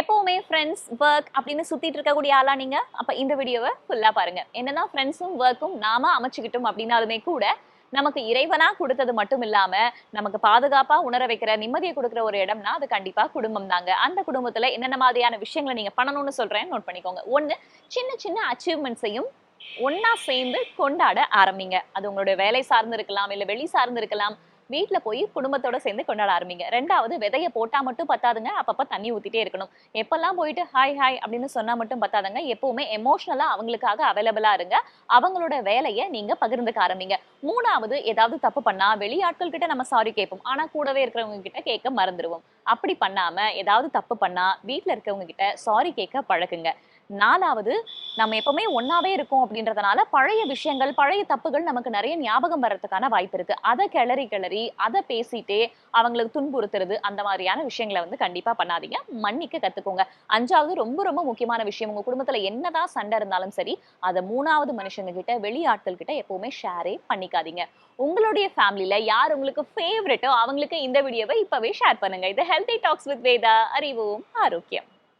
எப்பவுமே friends work அப்படின்னு சுத்திட்டு இருக்கக்கூடிய ஆளா நீங்க? அப்ப இந்த வீடியோவை ஃபுல்லா பாருங்க. என்னன்னா ஃப்ரெண்ட்ஸும் ஒர்க்கும் நாம அமைச்சுக்கிட்டோம் அப்படின்னாலுமே கூட நமக்கு இறைவனா கொடுத்தது மட்டும் இல்லாம நமக்கு பாதுகாப்பா உணர வைக்கிற நிம்மதியை கொடுக்குற ஒரு இடம்னா அது கண்டிப்பா குடும்பம் தாங்க. அந்த குடும்பத்துல என்னென்ன மாதிரியான விஷயங்களை நீங்க பண்ணணும்னு சொல்றேன், நோட் பண்ணிக்கோங்க. ஒண்ணு, சின்ன சின்ன அச்சீவ்மெண்ட்ஸையும் ஒன்னா சேர்ந்து கொண்டாட ஆரம்பிங்க. அது உங்களுடைய வேலை சார்ந்து இருக்கலாம், இல்ல வெளி சார்ந்து இருக்கலாம். வீட்ல போய் குடும்பத்தோட சேர்ந்து கொண்டாட ஆரம்பிங்க. 2வது, விதைய போட்டா மட்டும் பத்தாதுங்க. அப்பப்ப தண்ணி ஊத்திட்டே இருக்கணும். எப்பல்லாம் போயிட்டு ஹாய் ஹாய் அப்படின்னு சொன்னா மட்டும் பத்தாதுங்க. எப்பவுமே எமோஷனலா அவங்களுக்காக அவைலபிளா இருங்க. அவங்களோட வேலைய நீங்க பகிர்ந்துக்க ஆரம்பிங்க. 3வது, ஏதாவது தப்பு பண்ணா வெளியாட்கள் கிட்ட நம்ம சாரி கேட்போம். ஆனா கூடவே இருக்கிறவங்க கிட்ட கேட்க மறந்துடுவோம். அப்படி பண்ணாம ஏதாவது தப்பு பண்ணா வீட்ல இருக்கவங்க கிட்ட சாரி கேட்க பழகுங்க. 4வது, நம்ம எப்பவுமே ஒன்னாவே இருக்கோம் அப்படின்றதுனால பழைய விஷயங்கள், பழைய தப்புகள் நமக்கு நிறைய ஞாபகம் வர்றதுக்கான வாய்ப்பு இருக்கு. அதை கிளறி கிளறி அதை பேசிட்டே அவங்களுக்கு துன்புறுத்துறது, அந்த மாதிரியான விஷயங்களை வந்து கண்டிப்பா பண்ணாதீங்க. மன்னிக்க கத்துக்கோங்க. 5வது, ரொம்ப ரொம்ப முக்கியமான விஷயம், உங்க குடும்பத்துல என்னதான் சண்டை இருந்தாலும் சரி, அதை 3வது மனுஷங்க கிட்ட, வெளி ஆட்கள் கிட்ட எப்பவுமே ஷேரே பண்ணிக்காதீங்க. உங்களுடைய ஃபேமிலில யார் உங்களுக்கு ஃபேவரட்டோ அவங்களுக்கு இந்த வீடியோவை இப்பவே ஷேர் பண்ணுங்க. இது ஹெல்தி டாக்ஸ் வித் வேதா. அறிவோம் ஆரோக்கியம்.